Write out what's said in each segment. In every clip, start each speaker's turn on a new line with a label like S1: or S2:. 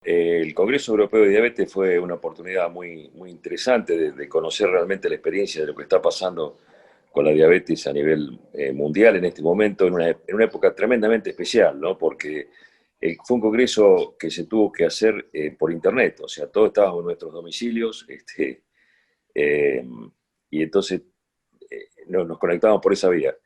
S1: El Congreso Europeo de Diabetes fue una oportunidad muy interesante de conocer realmente la experiencia de lo que está pasando con la diabetes a nivel mundial en este momento, en una época tremendamente especial, ¿no? Porque fue un congreso que se tuvo que hacer por internet, o sea, todos estábamos en nuestros domicilios, eh, y entonces nos conectábamos por esa vía.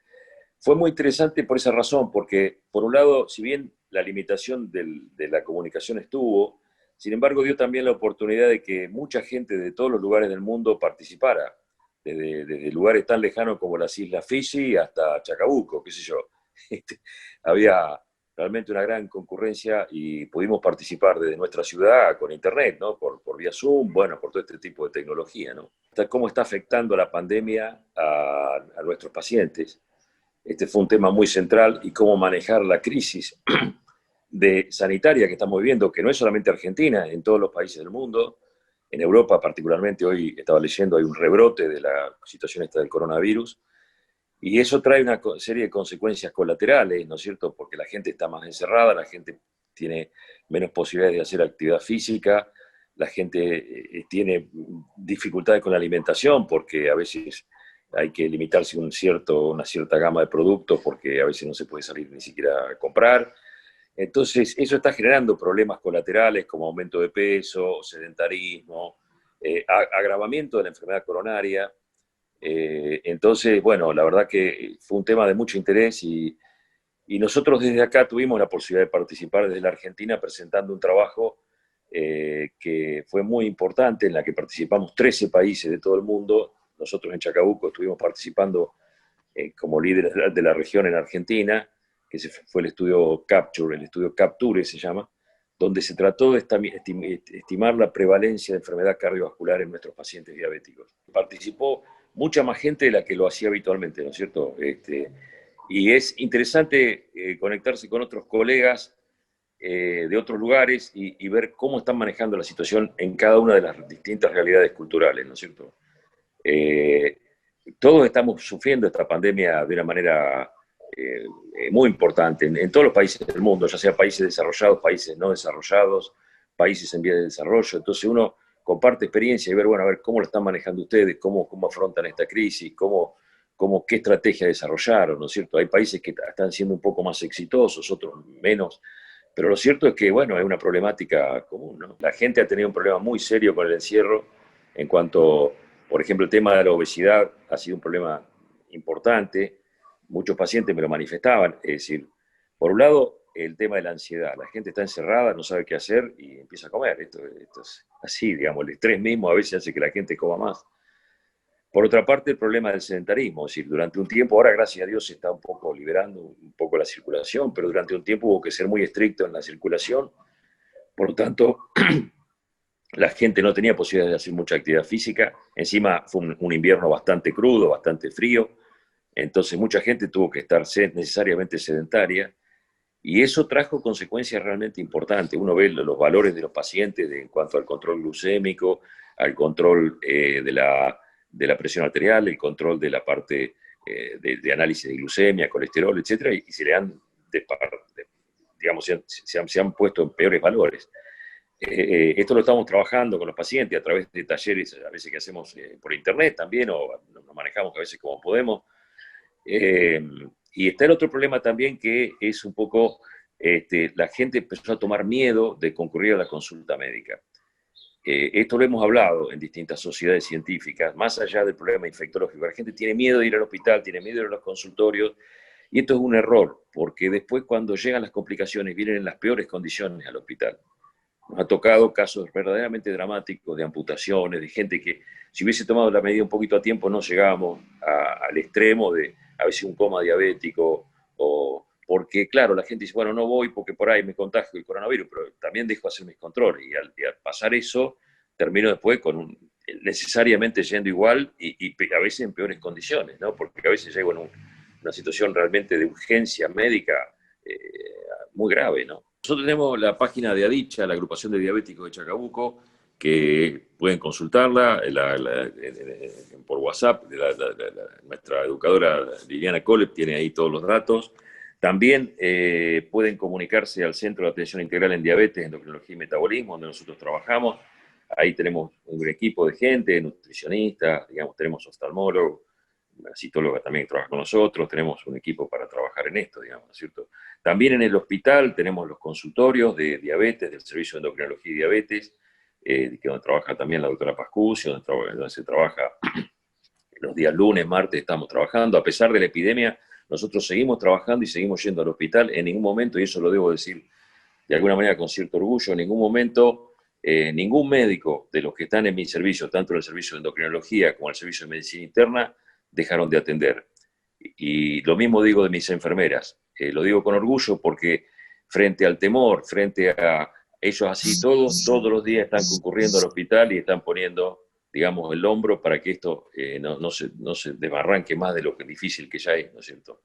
S1: Fue muy interesante por esa razón, porque por un lado, si bien la limitación de la comunicación estuvo, sin embargo dio también la oportunidad de que mucha gente de todos los lugares del mundo participara, desde lugares tan lejanos como las Islas Fiji hasta Chacabuco, qué sé yo. Había realmente una gran concurrencia y pudimos participar desde nuestra ciudad con internet, ¿no? Por vía Zoom, bueno, por todo este tipo de tecnología, ¿no? ¿Cómo está afectando la pandemia a nuestros pacientes? Este fue un tema muy central y cómo manejar la crisis sanitaria que estamos viviendo, que no es solamente Argentina, en todos los países del mundo. En Europa particularmente, hoy estaba leyendo, hay un rebrote de la situación esta del coronavirus, y eso trae una serie de consecuencias colaterales, ¿no es cierto? Porque la gente está más encerrada, la gente tiene menos posibilidades de hacer actividad física, la gente tiene dificultades con la alimentación porque a veces hay que limitarse una cierta gama de productos porque a veces no se puede salir ni siquiera a comprar. Entonces, eso está generando problemas colaterales como aumento de peso, sedentarismo, agravamiento de la enfermedad coronaria. Entonces, bueno, la verdad que fue un tema de mucho interés y nosotros desde acá tuvimos la posibilidad de participar desde la Argentina presentando un trabajo que fue muy importante, en la que participamos 13 países de todo el mundo. Nosotros en Chacabuco estuvimos participando como líderes de la región en Argentina, que fue el estudio Capture, el estudio Capture se llama, donde se trató de estimar la prevalencia de enfermedad cardiovascular en nuestros pacientes diabéticos. Participó mucha más gente de la que lo hacía habitualmente, ¿no es cierto? Y es interesante conectarse con otros colegas de otros lugares y ver cómo están manejando la situación en cada una de las distintas realidades culturales, ¿no es cierto? Eh, Todos estamos sufriendo esta pandemia de una manera muy importante en todos los países del mundo, ya sea países desarrollados, países no desarrollados, países en vías de desarrollo. Entonces uno comparte experiencia y ver, bueno, a ver cómo lo están manejando ustedes, cómo afrontan esta crisis, qué estrategia desarrollaron, ¿no es cierto? Hay países que están siendo un poco más exitosos, otros menos, pero lo cierto es que, bueno, es una problemática común, ¿no? La gente ha tenido un problema muy serio con el encierro en cuanto, por ejemplo, el tema de la obesidad ha sido un problema importante. Muchos pacientes me lo manifestaban. Es decir, por un lado, el tema de la ansiedad. La gente está encerrada, no sabe qué hacer y empieza a comer. Esto es así, digamos. El estrés mismo a veces hace que la gente coma más. Por otra parte, el problema del sedentarismo, es decir, durante un tiempo, ahora gracias a Dios se está un poco liberando un poco la circulación, pero durante un tiempo hubo que ser muy estricto en la circulación, por lo tanto, la gente no tenía posibilidad de hacer mucha actividad física, encima fue un invierno bastante crudo, bastante frío, entonces mucha gente tuvo que estar necesariamente sedentaria, y eso trajo consecuencias realmente importantes. Uno ve los valores de los pacientes en cuanto al control glucémico, al control de la presión arterial, el control de la parte de análisis de glucemia, colesterol, etcétera, y se le han, digamos, se han puesto en peores valores. Esto lo estamos trabajando con los pacientes a través de talleres, a veces que hacemos por internet también, o nos manejamos a veces como podemos. Eh, y está el otro problema también, que es un poco, la gente empezó a tomar miedo de concurrir a la consulta médica. Esto lo hemos hablado en distintas sociedades científicas, más allá del problema infectológico. La gente tiene miedo de ir al hospital, tiene miedo de ir a los consultorios, y esto es un error, porque después cuando llegan las complicaciones vienen en las peores condiciones al hospital. Nos ha tocado casos verdaderamente dramáticos de amputaciones, de gente que si hubiese tomado la medida un poquito a tiempo no llegábamos al extremo de a veces un coma diabético, o porque claro, la gente dice, bueno, no voy porque por ahí me contagio el coronavirus, pero también dejo hacer mis controles y al pasar eso termino después necesariamente yendo igual y a veces en peores condiciones, ¿no? Porque a veces llego en una situación realmente de urgencia médica eh, muy grave, ¿no? Nosotros tenemos la página de Adicha, la agrupación de diabéticos de Chacabuco, que pueden consultarla por WhatsApp. Nuestra educadora Liliana Cole tiene ahí todos los datos. También pueden comunicarse al Centro de Atención Integral en Diabetes, Endocrinología y Metabolismo, donde nosotros trabajamos. Ahí tenemos un equipo de gente, nutricionistas, digamos, tenemos oftalmólogos, una citóloga también que trabaja con nosotros, tenemos un equipo para trabajar en esto, digamos, ¿no es cierto? También en el hospital tenemos los consultorios de diabetes, del Servicio de Endocrinología y Diabetes, que donde trabaja también la doctora Pascucci, donde se trabaja los días lunes, martes estamos trabajando. A pesar de la epidemia, nosotros seguimos trabajando y seguimos yendo al hospital. En ningún momento, y eso lo debo decir de alguna manera con cierto orgullo, en ningún momento ningún médico de los que están en mi servicio, tanto en el servicio de endocrinología como en el servicio de medicina interna, dejaron de atender. Y lo mismo digo de mis enfermeras. Lo digo con orgullo porque frente al temor, frente a ellos así todos los días están concurriendo al hospital y están poniendo, digamos, el hombro para que esto no se desbarranque más de lo que difícil que ya es, ¿no es cierto?